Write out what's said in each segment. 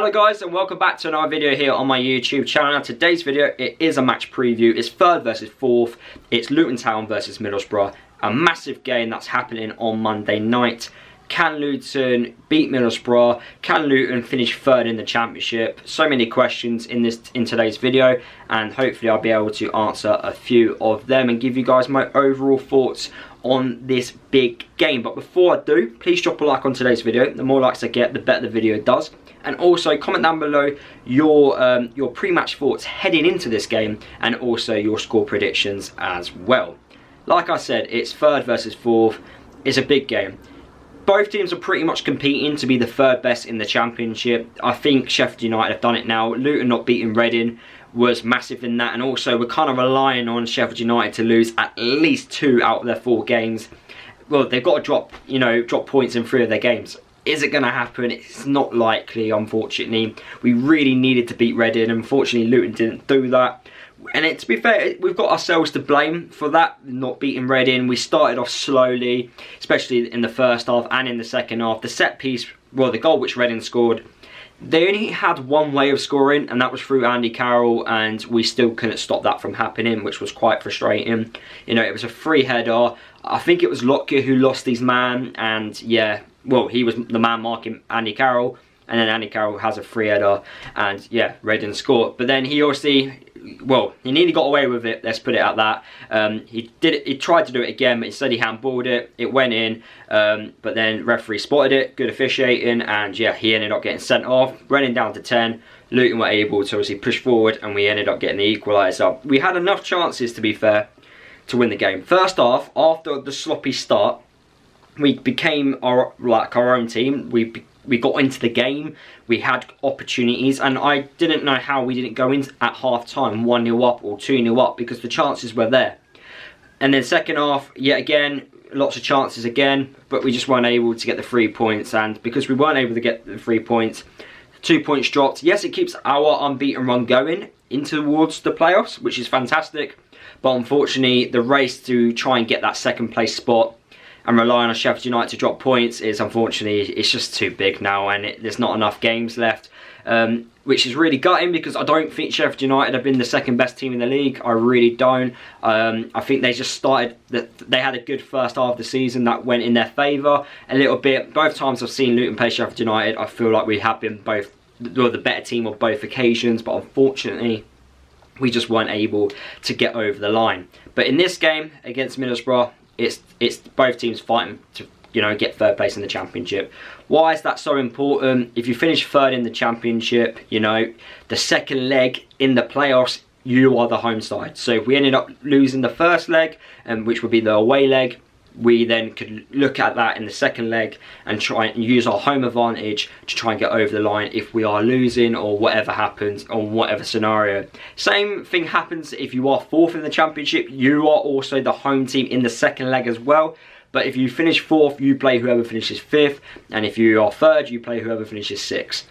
Hello guys, and welcome back to another video here on my YouTube channel. Now today's video, it is a match preview. It's third versus fourth. It's Luton Town versus Middlesbrough. A massive game that's happening on Monday night. Can Luton beat Middlesbrough? Can Luton finish third in the championship? So many questions in today's video, and hopefully I'll be able to answer a few of them and give you guys my overall thoughts on this big game. But before I do, please drop a like on today's video. The more likes I get, the better the video does. And also comment down below your pre-match thoughts heading into this game, and also your score predictions as well. Like I said, it's third versus fourth. It's a big game. Both teams are pretty much competing to be the third best in the championship. I think Sheffield United have done it now. Luton not beating Reading was massive in that, and also we're kind of relying on Sheffield United to lose at least 2 out of their 4 games. Well, they've got to drop points in 3 of their games. Is it going to happen? It's not likely, unfortunately. We really needed to beat Reading. Unfortunately, Luton didn't do that. And to be fair, we've got ourselves to blame for that, not beating Reading. We started off slowly, especially in the first half and in the second half. The set piece, well, the goal which Reading scored, they only had one way of scoring, and that was through Andy Carroll, and we still couldn't stop that from happening, which was quite frustrating. You know, it was a free header. I think it was Lockyer who lost his man, and yeah, well, he was the man marking Andy Carroll, and then Andy Carroll has a free header, and yeah, Reading scored. But then he obviously, well, he nearly got away with it, let's put it at that. He tried to do it again, but instead he handballed it, it went in, but then referee spotted it, good officiating, and yeah, he ended up getting sent off. Reading down to 10, Luton were able to obviously push forward, and we ended up getting the equaliser. We had enough chances, to be fair, to win the game. First half, after the sloppy start, we became our own team. We got into the game, we had opportunities, and I didn't know how we didn't go in at half time 1-0 up or 2-0 up, because the chances were there. And then second half, yet again, lots of chances again, but we just weren't able to get the 3 points. And because we weren't able to get the 3 points, 2 points dropped. Yes, it keeps our unbeaten run going into towards the playoffs, which is fantastic, but unfortunately the race to try and get that second place spot and relying on Sheffield United to drop points is, unfortunately, it's just too big now, and there's not enough games left, which is really gutting, because I don't think Sheffield United have been the second best team in the league. I really don't. I think they just started, they had a good first half of the season that went in their favour a little bit. Both times I've seen Luton play Sheffield United, I feel like we have been both the better team on both occasions, but unfortunately we just weren't able to get over the line. But in this game against Middlesbrough, it's both teams fighting to, you know, get third place in the championship. Why is that so important? If you finish third in the championship, you know, the second leg in the playoffs, you are the home side. So if we ended up losing the first leg, which would be the away leg, we then could look at that in the second leg and try and use our home advantage to try and get over the line if we are losing, or whatever happens on whatever scenario. Same thing happens if you are fourth in the championship. You are also the home team in the second leg as well. But if you finish fourth, you play whoever finishes fifth, and if you are third, you play whoever finishes sixth.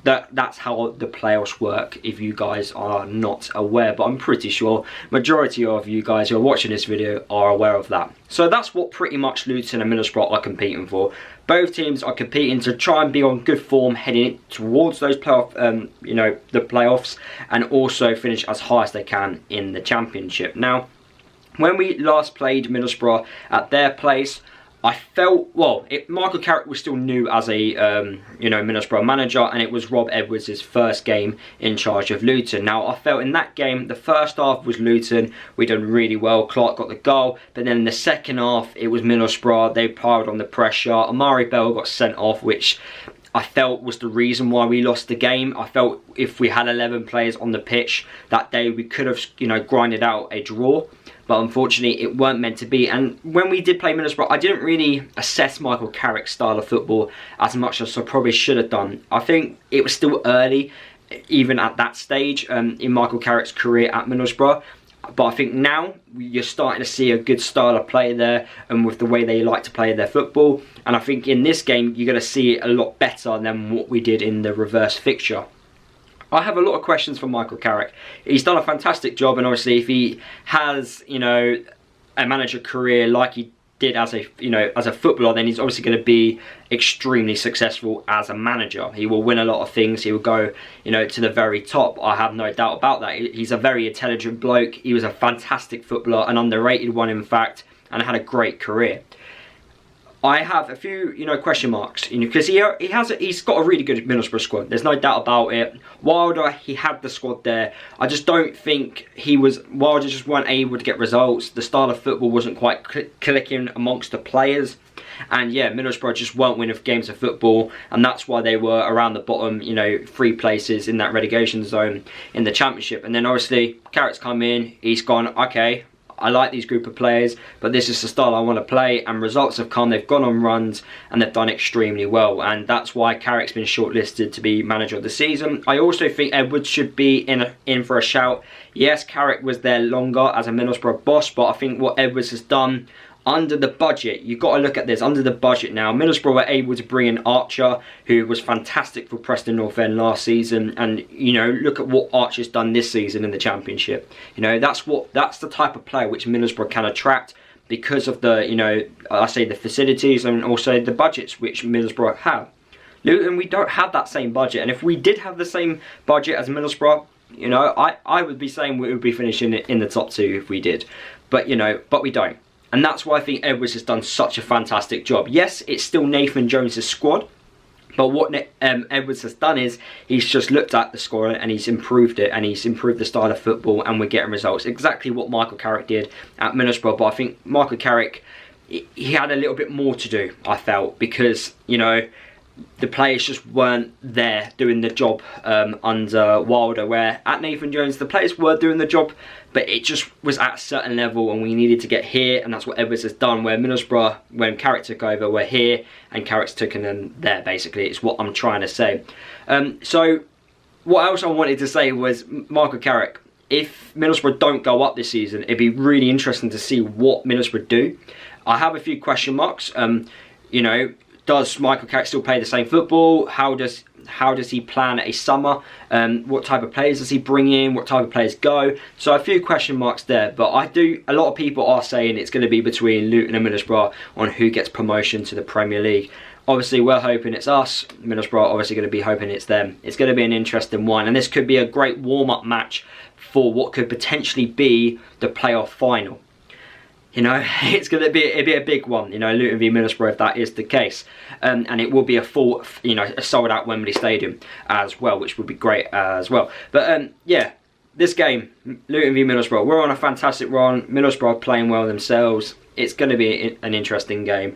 That's how the playoffs work, if you guys are not aware, but I'm pretty sure majority of you guys who are watching this video are aware of that. So that's what pretty much Luton and Middlesbrough are competing for. Both teams are competing to try and be on good form heading towards those playoff, the playoffs, and also finish as high as they can in the championship. Now, when we last played Middlesbrough at their place, I felt, well, Michael Carrick was still new as a, Middlesbrough manager, and it was Rob Edwards' first game in charge of Luton. Now, I felt in that game, the first half was Luton. We done really well. Clark got the goal. But then in the second half, it was Middlesbrough. They piled on the pressure. Amari Bell got sent off, which I felt was the reason why we lost the game. I felt if we had 11 players on the pitch that day, we could have, grinded out a draw. But unfortunately, it weren't meant to be. And when we did play Middlesbrough, I didn't really assess Michael Carrick's style of football as much as I probably should have done. I think it was still early, even at that stage, in Michael Carrick's career at Middlesbrough. But I think now you're starting to see a good style of play there, and with the way they like to play their football. And I think in this game, you're going to see it a lot better than what we did in the reverse fixture. I have a lot of questions for Michael Carrick. He's done a fantastic job, and obviously if he has, a manager career like he did as a, you know, as a footballer, then he's obviously going to be extremely successful as a manager. He will win a lot of things. He will go, you know, to the very top. I have no doubt about that. He's a very intelligent bloke. He was a fantastic footballer, an underrated one in fact, and had a great career. I have a few, you know, question marks, you know, because he's got a really good Middlesbrough squad. There's no doubt about it. Wilder, he had the squad there. I just don't think Wilder just weren't able to get results. The style of football wasn't quite clicking amongst the players. And yeah, Middlesbrough just weren't winning games of football, and that's why they were around the bottom, you know, 3 places in that relegation zone in the Championship. And then obviously Carrick's come in, he's gone, okay, I like these group of players, but this is the style I want to play, and results have come. They've gone on runs and they've done extremely well, and that's why Carrick's been shortlisted to be manager of the season. I also think Edwards should be in for a shout. Yes, Carrick was there longer as a Middlesbrough boss, but I think what Edwards has done under the budget, you've got to look at this, under the budget now, Middlesbrough were able to bring in Archer, who was fantastic for Preston North End last season, and you know, look at what Archer's done this season in the Championship. You know, that's the type of player which Middlesbrough can attract because of the, you know, I say the facilities and also the budgets which Middlesbrough have. Luton, we don't have that same budget, and if we did have the same budget as Middlesbrough, you know, I would be saying we would be finishing in the top 2 if we did, but you know, but we don't. And that's why I think Edwards has done such a fantastic job. Yes, it's still Nathan Jones' squad, but what Edwards has done is he's just looked at the squad and he's improved it, and he's improved the style of football, and we're getting results. Exactly what Michael Carrick did at Middlesbrough, but I think Michael Carrick, he had a little bit more to do, I felt, because, you know, the players just weren't there doing the job under Wilder, where at Nathan Jones the players were doing the job, but it just was at a certain level and we needed to get here, and that's what Edwards has done, where Middlesbrough, when Carrick took over, we're here and Carrick's taken them there, basically. It's what I'm trying to say. So what else I wanted to say was Michael Carrick, if Middlesbrough don't go up this season, it'd be really interesting to see what Middlesbrough do. I have a few question marks. You know, does Michael Carrick still play the same football? How does he plan a summer? What type of players does he bring in? What type of players go? So a few question marks there, but a lot of people are saying it's going to be between Luton and Middlesbrough on who gets promotion to the Premier League. Obviously we're hoping it's us. Middlesbrough obviously going to be hoping it's them. It's going to be an interesting one, and this could be a great warm-up match for what could potentially be the playoff final. You know, it'd be a big one, you know, Luton v Middlesbrough if that is the case. And it will be a full, you know, a sold out Wembley Stadium as well, which would be great as well. But yeah, this game, Luton v Middlesbrough, we're on a fantastic run. Middlesbrough are playing well themselves. It's going to be an interesting game.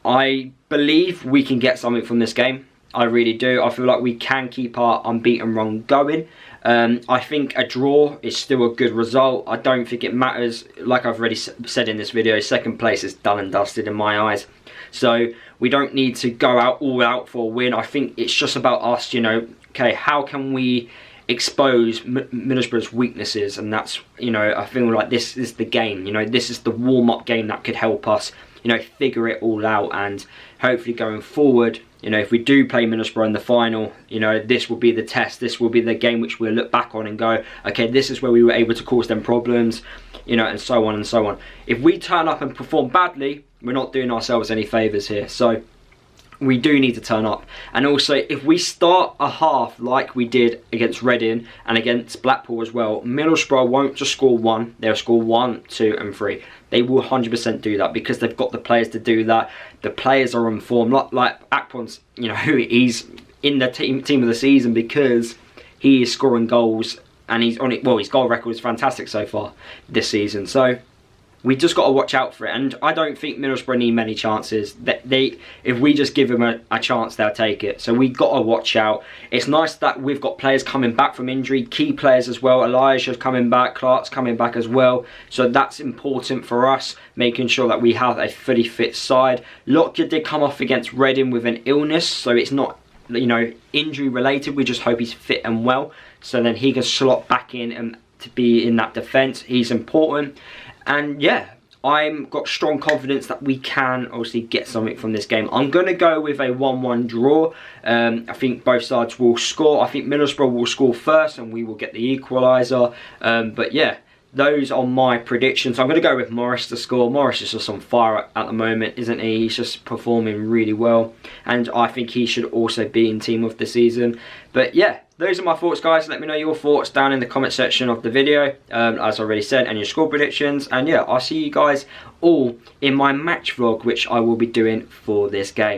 I believe we can get something from this game. I really do. I feel like we can keep our unbeaten run going. I think a draw is still a good result. I don't think it matters. Like I've already said in this video, second place is done and dusted in my eyes. So we don't need to go all out for a win. I think it's just about us, you know, okay, how can we expose Middlesbrough's weaknesses? And that's, you know, I feel like this is the game, you know, this is the warm-up game that could help us, you know, figure it all out, and hopefully going forward, you know, if we do play Middlesbrough in the final, you know, this will be the test. This will be the game which we'll look back on and go, okay, this is where we were able to cause them problems, you know, and so on and so on. If we turn up and perform badly, we're not doing ourselves any favours here. So we do need to turn up. And also, if we start a half like we did against Reading and against Blackpool as well, Middlesbrough won't just score 1, they'll score 1, 2 and 3. They will 100% do that because they've got the players to do that. The players are on form. Like Akpon's, you know, he's in the team of the season because he is scoring goals, and he's on it. Well, his goal record is fantastic so far this season. So we just got to watch out for it, and I don't think Middlesbrough need many chances. If we just give them a chance, they'll take it. So we got to watch out. It's nice that we've got players coming back from injury, key players as well. Elijah's coming back, Clark's coming back as well. So that's important for us, making sure that we have a fully fit side. Lockyer did come off against Reading with an illness, so it's not, you know, injury related. We just hope he's fit and well, so then he can slot back in and to be in that defence. He's important. And yeah, I've got strong confidence that we can obviously get something from this game. I'm going to go with a 1-1 draw. I think both sides will score. I think Middlesbrough will score first and we will get the equaliser. But yeah, those are my predictions. I'm going to go with Morris to score. Morris is just on fire at the moment, isn't he? He's just performing really well, and I think he should also be in team of the season. But yeah, those are my thoughts, guys. Let me know your thoughts down in the comment section of the video, as I already said, and your score predictions. And yeah, I'll see you guys all in my match vlog, which I will be doing for this game.